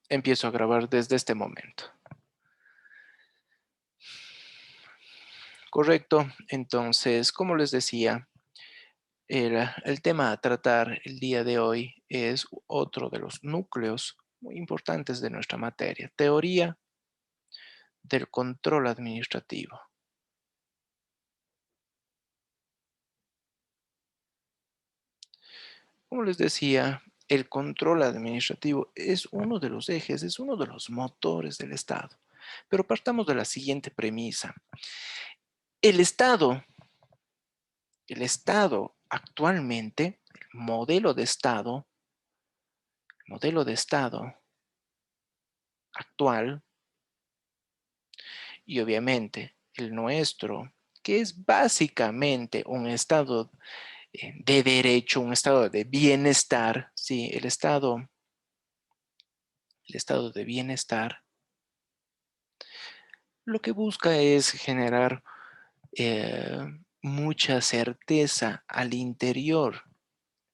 empiezo a grabar desde este momento. Correcto, entonces, como les decía, el tema a tratar el día de hoy es otro de los núcleos muy importantes de nuestra materia, teoría del control administrativo. Como les decía, el control administrativo es uno de los ejes, es uno de los motores del Estado. Pero partamos de la siguiente premisa. El Estado actualmente, el modelo de Estado actual, y obviamente el nuestro, que es básicamente un Estado de derecho, un estado de bienestar, sí, el estado de bienestar, lo que busca es generar mucha certeza al interior,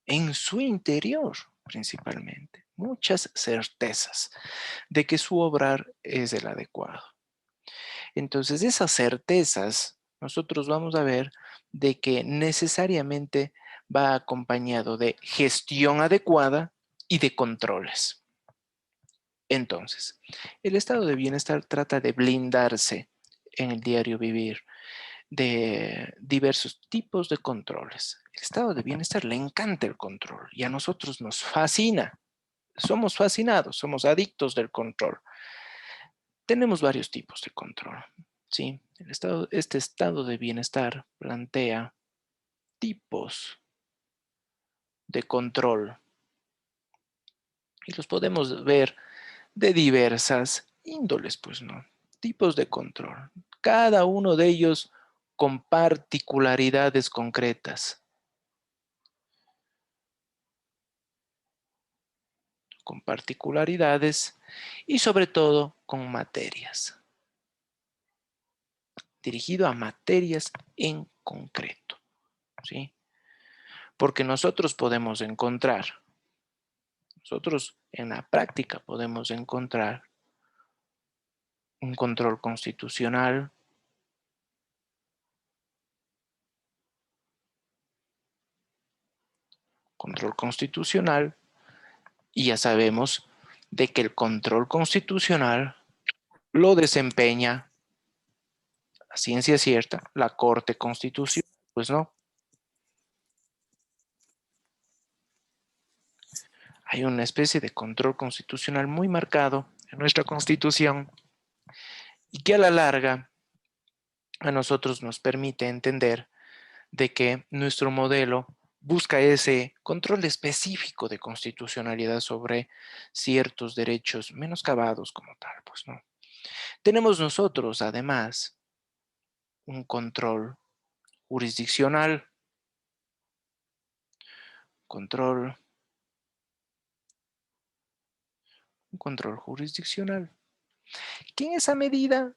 en su interior principalmente, muchas certezas de que su obrar es el adecuado. Entonces, esas certezas, nosotros vamos a ver de que necesariamente va acompañado de gestión adecuada y de controles. Entonces, el estado de bienestar trata de blindarse en el diario vivir de diversos tipos de controles. El estado de bienestar le encanta el control y a nosotros nos fascina. Somos fascinados, somos adictos del control. Tenemos varios tipos de control, ¿sí? Este estado de bienestar plantea tipos de control y los podemos ver de diversas índoles, pues no, tipos de control. Cada uno de ellos con particularidades concretas. Con particularidades y sobre todo con materias. Dirigido a materias en concreto, ¿sí? Porque nosotros en la práctica podemos encontrar un control constitucional, y ya sabemos de que el control constitucional lo desempeña a ciencia cierta la Corte Constitucional, pues no. Hay una especie de control constitucional muy marcado en nuestra Constitución y que a la larga a nosotros nos permite entender de que nuestro modelo busca ese control específico de constitucionalidad sobre ciertos derechos menoscabados como tal, pues no. Tenemos nosotros, además, un control jurisdiccional, control, un control jurisdiccional, que en esa medida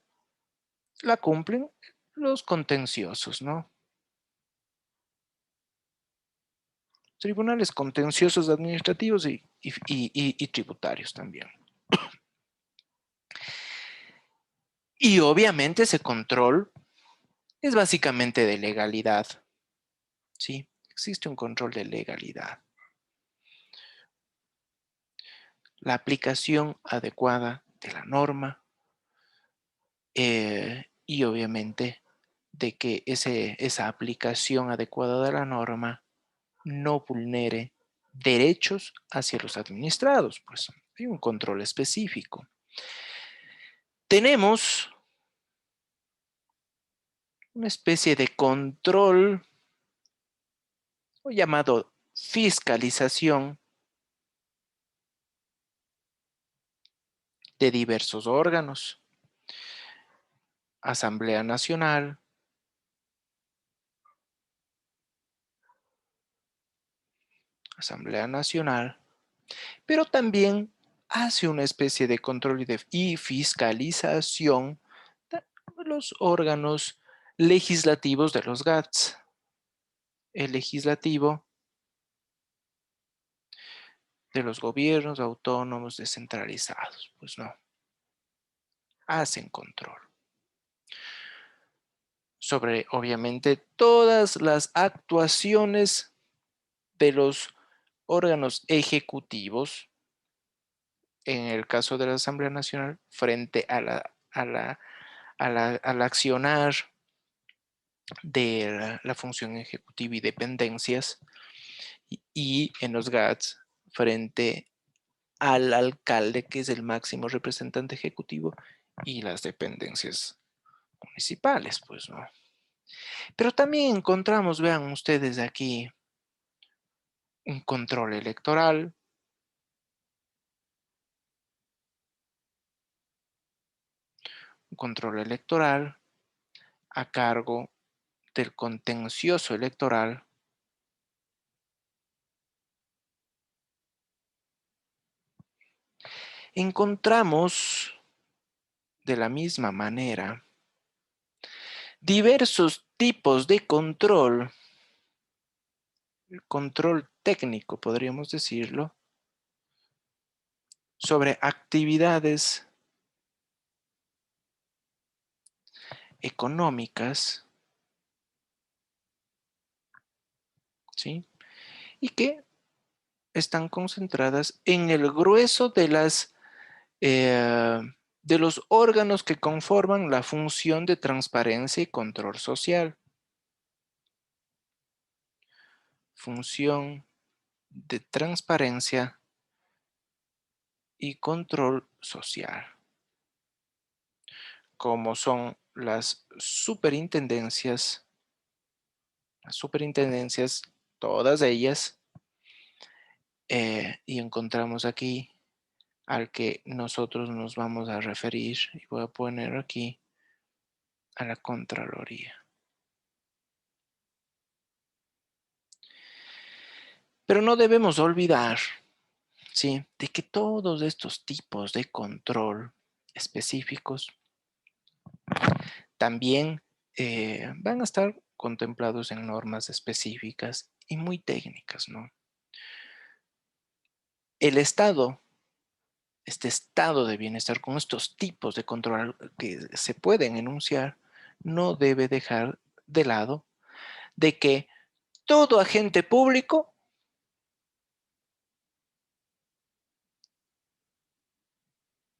la cumplen los contenciosos, ¿no? Tribunales contenciosos administrativos y tributarios también. Y obviamente ese control es básicamente de legalidad, ¿sí? Existe un control de legalidad. La aplicación adecuada de la norma y obviamente de que esa aplicación adecuada de la norma no vulnere derechos hacia los administrados, pues hay un control específico. Tenemos una especie de control o llamado fiscalización de diversos órganos. Asamblea Nacional, pero también hace una especie de control y fiscalización de los órganos legislativos de los GATS. El legislativo de los gobiernos autónomos descentralizados. Pues no, hacen control sobre, obviamente, todas las actuaciones de los órganos ejecutivos, en el caso de la Asamblea Nacional, frente al accionar de la función ejecutiva y dependencias, y en los GATS frente al alcalde, que es el máximo representante ejecutivo, y las dependencias municipales, pues no. Pero también encontramos, vean ustedes aquí, un control electoral, a cargo del contencioso electoral. Encontramos de la misma manera diversos tipos de control, control técnico podríamos decirlo, sobre actividades económicas, ¿sí? Y que están concentradas en el grueso de los órganos que conforman la función de transparencia y control social. Función de transparencia y control social, como son las superintendencias, todas ellas, y encontramos aquí al que nosotros nos vamos a referir, y voy a poner aquí a la Contraloría. Pero no debemos olvidar, ¿sí?, de que todos estos tipos de control específicos también van a estar contemplados en normas específicas y muy técnicas, ¿no? El Estado, este estado de bienestar con estos tipos de control que se pueden enunciar, no debe dejar de lado de que todo agente público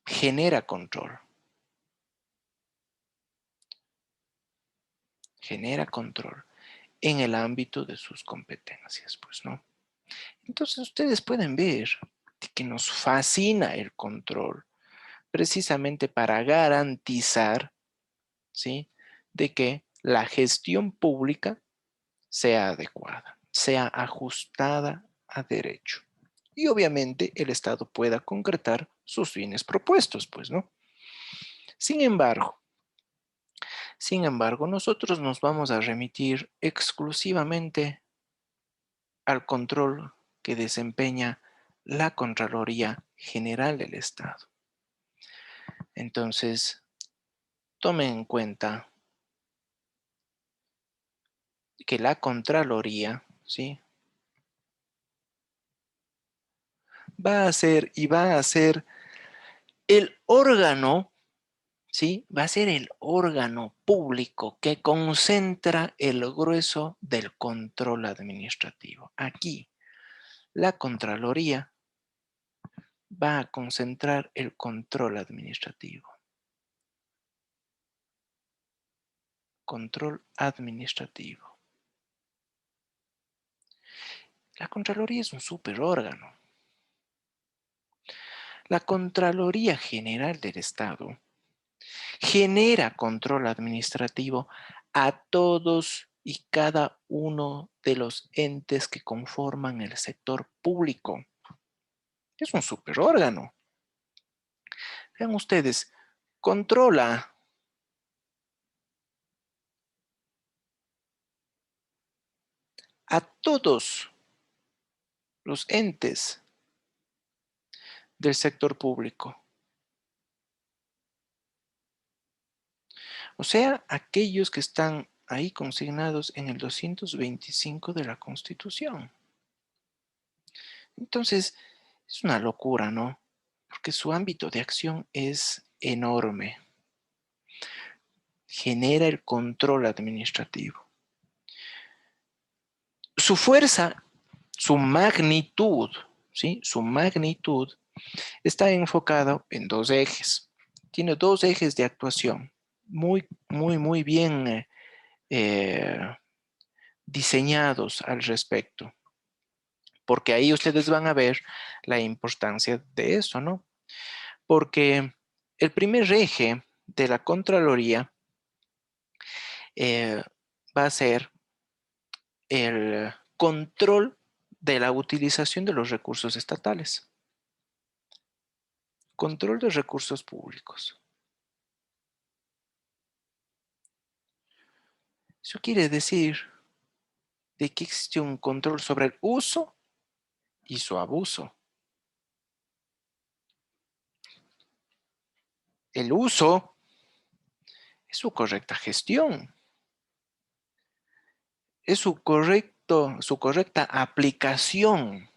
genera control. Genera control en el ámbito de sus competencias, pues, ¿no? Entonces ustedes pueden ver que nos fascina el control precisamente para garantizar, ¿sí?, de que la gestión pública sea adecuada, sea ajustada a derecho. Y obviamente el Estado pueda concretar sus fines propuestos, pues, ¿no? Sin embargo, nosotros nos vamos a remitir exclusivamente al control que desempeña la Contraloría General del Estado. Entonces, tomen en cuenta que la Contraloría, ¿sí?, va a ser el órgano, ¿sí?, va a ser el órgano público que concentra el grueso del control administrativo. Aquí, la Contraloría va a concentrar el control administrativo. Control administrativo. La Contraloría es un superórgano. La Contraloría General del Estado genera control administrativo a todos y cada uno de los entes que conforman el sector público. Es un superórgano. Vean ustedes, controla a todos los entes del sector público. O sea, aquellos que están ahí consignados en el 225 de la Constitución. Entonces, Es una locura, ¿no? Porque su ámbito de acción es enorme. Genera el control administrativo. Su fuerza, su magnitud, ¿sí? Su magnitud está enfocado en dos ejes. Tiene dos ejes de actuación muy bien diseñados al respecto. Porque ahí ustedes van a ver la importancia de eso, ¿no? Porque el primer eje de la Contraloría va a ser el control de la utilización de los recursos estatales. Control de recursos públicos. Eso quiere decir de que existe un control sobre el uso y su abuso. El uso es su correcta gestión, es su correcta aplicación.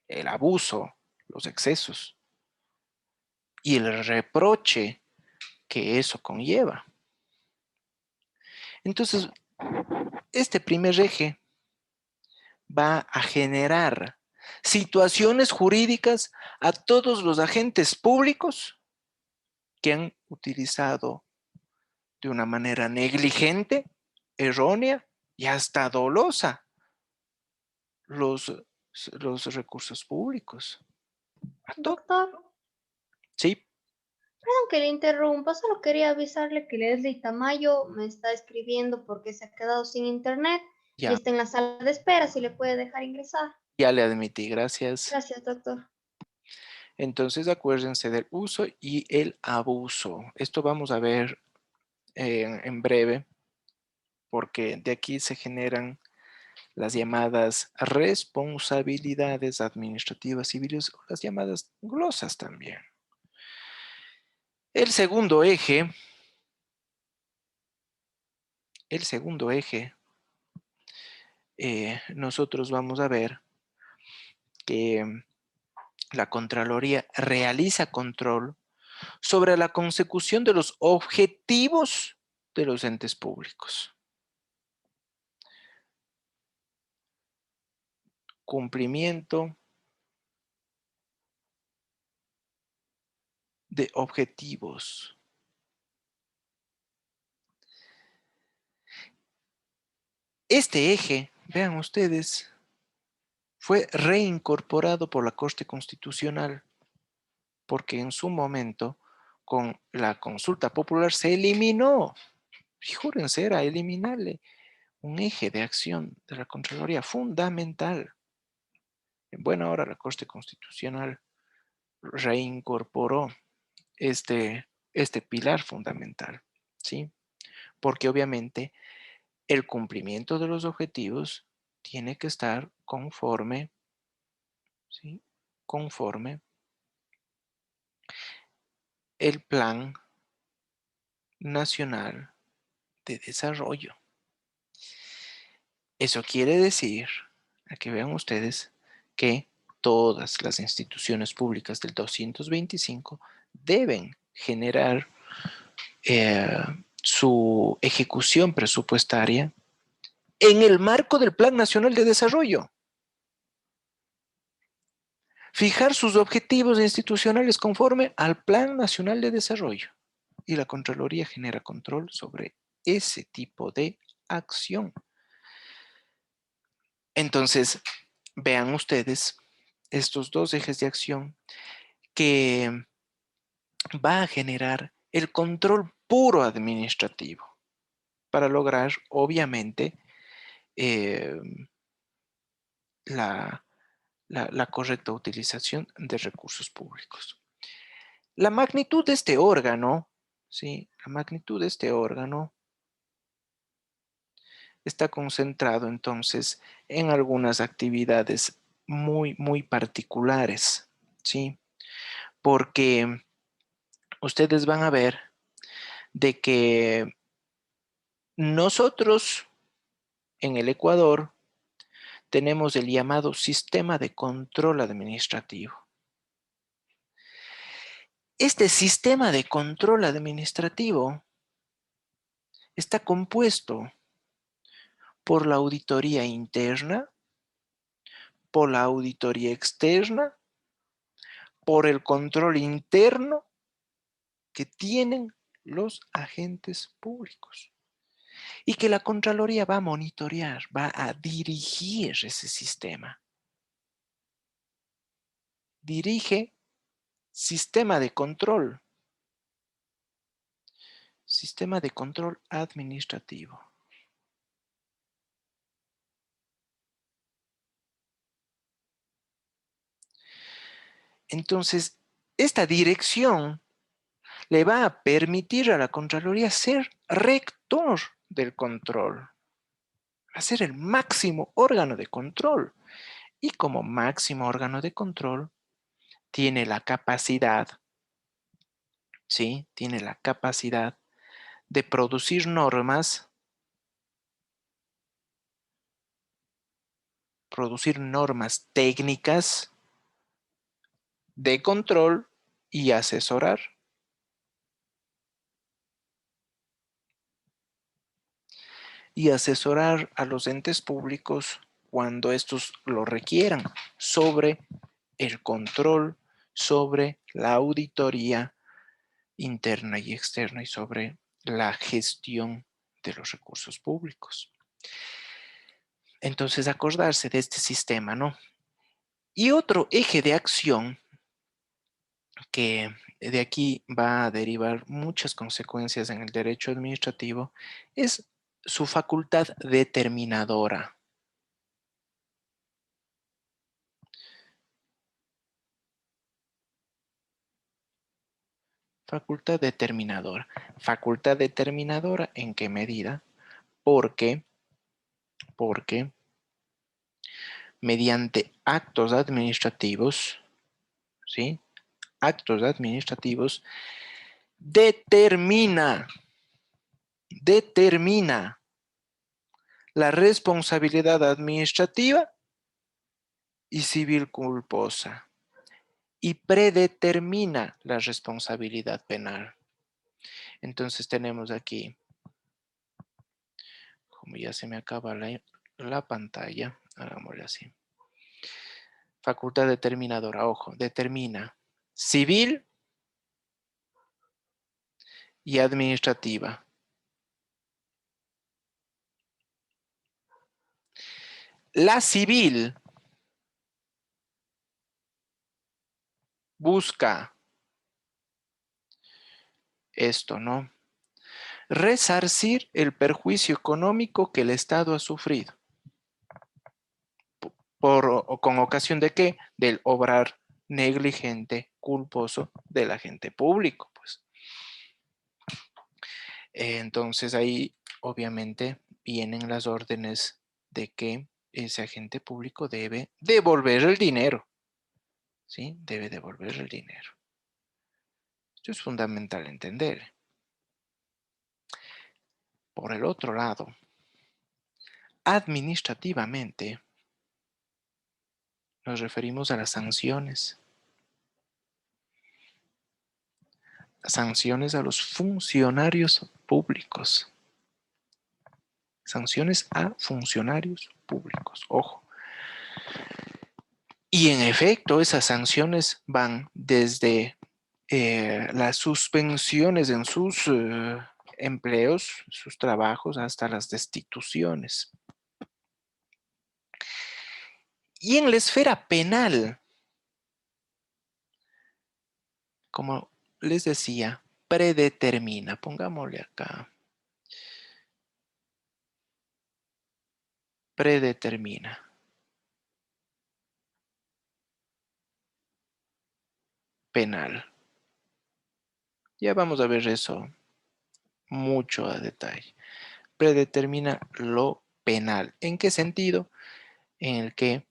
El abuso, los excesos y el reproche que eso conlleva. Entonces, este primer eje va a generar situaciones jurídicas a todos los agentes públicos que han utilizado de una manera negligente, errónea y hasta dolosa los, los recursos públicos. A todo. Doctor, Sí, perdón que le interrumpa, solo quería avisarle que Leslie Tamayo me está escribiendo porque se ha quedado sin internet y ya, está en la sala de espera, si le puede dejar ingresar. ya le admití, gracias. Gracias, doctor. Entonces acuérdense del uso y el abuso. Esto vamos a ver en breve porque de aquí se generan las llamadas responsabilidades administrativas civiles o las llamadas glosas también. El segundo eje, nosotros vamos a ver que la Contraloría realiza control sobre la consecución de los objetivos de los entes públicos. Cumplimiento de objetivos. Este eje, vean ustedes, fue reincorporado por la Corte Constitucional porque en su momento con la consulta popular se eliminó, fíjense, era eliminarle un eje de acción de la Contraloría fundamental. En buena hora la Corte Constitucional reincorporó este pilar fundamental, ¿sí? Porque obviamente el cumplimiento de los objetivos tiene que estar conforme, ¿sí? Conforme el Plan Nacional de Desarrollo. Eso quiere decir, a que vean ustedes, que todas las instituciones públicas del 225 deben generar eh, su ejecución presupuestaria en el marco del Plan Nacional de Desarrollo. Fijar sus objetivos institucionales conforme al Plan Nacional de Desarrollo. Y la Contraloría genera control sobre ese tipo de acción. Entonces, vean ustedes estos dos ejes de acción que va a generar el control puro administrativo para lograr, obviamente, eh, la, la correcta utilización de recursos públicos. La magnitud de este órgano, ¿sí? La magnitud de este órgano está concentrado entonces en algunas actividades muy particulares, ¿sí? Porque ustedes van a ver de que nosotros en el Ecuador tenemos el llamado sistema de control administrativo. Este sistema de control administrativo está compuesto por la auditoría interna, por la auditoría externa, por el control interno que tienen los agentes públicos y que la Contraloría va a monitorear, va a dirigir ese sistema. Dirige sistema de control administrativo. Entonces, esta dirección le va a permitir a la Contraloría ser rector del control, va a ser el máximo órgano de control. Y como máximo órgano de control, tiene la capacidad, ¿sí? Tiene la capacidad de producir normas técnicas de control y asesorar. Y asesorar a los entes públicos cuando estos lo requieran sobre el control, sobre la auditoría interna y externa y sobre la gestión de los recursos públicos. Entonces, acordarse de este sistema, ¿no? Y otro eje de acción que de aquí va a derivar muchas consecuencias en el derecho administrativo es su facultad determinadora. Facultad determinadora. Facultad determinadora, ¿en qué medida? Porque mediante actos administrativos, ¿sí? Actos administrativos, determina la responsabilidad administrativa y civil culposa y predetermina la responsabilidad penal. Entonces tenemos aquí, como ya se me acaba la pantalla, hagámosle así. Facultad determinadora, ojo, determina civil y administrativa. La civil busca esto, ¿no? Resarcir el perjuicio económico que el Estado ha sufrido. ¿Con ocasión de qué? Del obrar negligente, culposo del agente público, pues. Entonces ahí obviamente vienen las órdenes de que ese agente público debe devolver el dinero, ¿sí? Debe devolver el dinero. Esto es fundamental entender. Por el otro lado, administrativamente nos referimos a las sanciones. Sanciones a los funcionarios públicos. Sanciones a funcionarios públicos, ojo. Y en efecto, esas sanciones van desde las suspensiones en sus empleos, sus trabajos, hasta las destituciones. Y en la esfera penal, como les decía, predetermina, pongámosle acá, predetermina. Penal. Ya vamos a ver eso mucho a detalle. Predetermina lo penal. ¿En qué sentido? En el que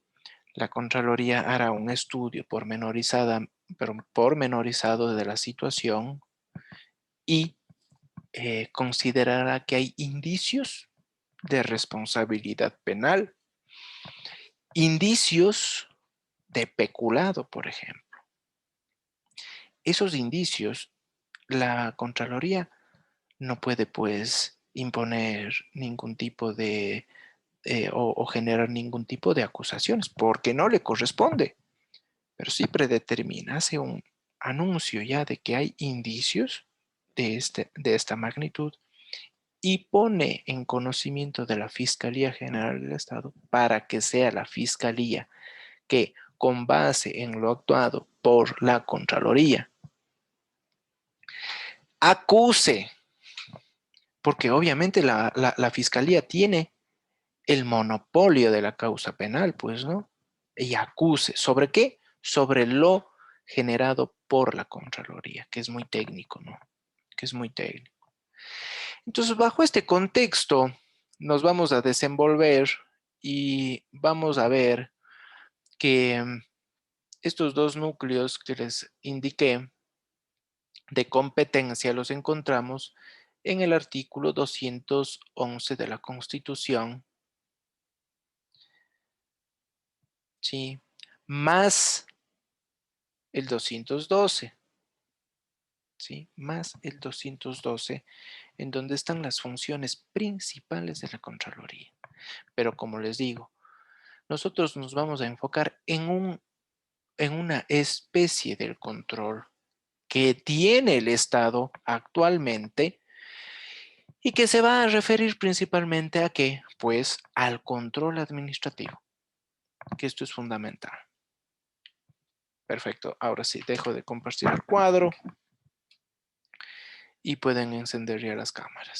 la Contraloría hará un estudio pormenorizado de la situación y considerará que hay indicios de responsabilidad penal indicios de peculado, por ejemplo. Esos indicios, la Contraloría no puede, pues, imponer ningún tipo de, o generar ningún tipo de acusaciones, porque no le corresponde. Pero sí predetermina, hace un anuncio ya de que hay indicios de esta magnitud y pone en conocimiento de la Fiscalía General del Estado para que sea la Fiscalía que, con base en lo actuado por la Contraloría, acuse, porque obviamente la Fiscalía tiene el monopolio de la causa penal, pues, ¿no? Y acuse. ¿Sobre qué? Sobre lo generado por la Contraloría, que es muy técnico, ¿no? Que es muy técnico. Entonces, bajo este contexto, nos vamos a desenvolver y vamos a ver que estos dos núcleos que les indiqué de competencia los encontramos en el artículo 211 de la Constitución, ¿sí? Más el 212, ¿sí? Más el 212, en donde están las funciones principales de la Contraloría. Pero como les digo, nosotros nos vamos a enfocar en una especie del control que tiene el Estado actualmente y que se va a referir principalmente a qué? Pues al control administrativo, que esto es fundamental. Perfecto, ahora sí, dejo de compartir el cuadro y pueden encender ya las cámaras.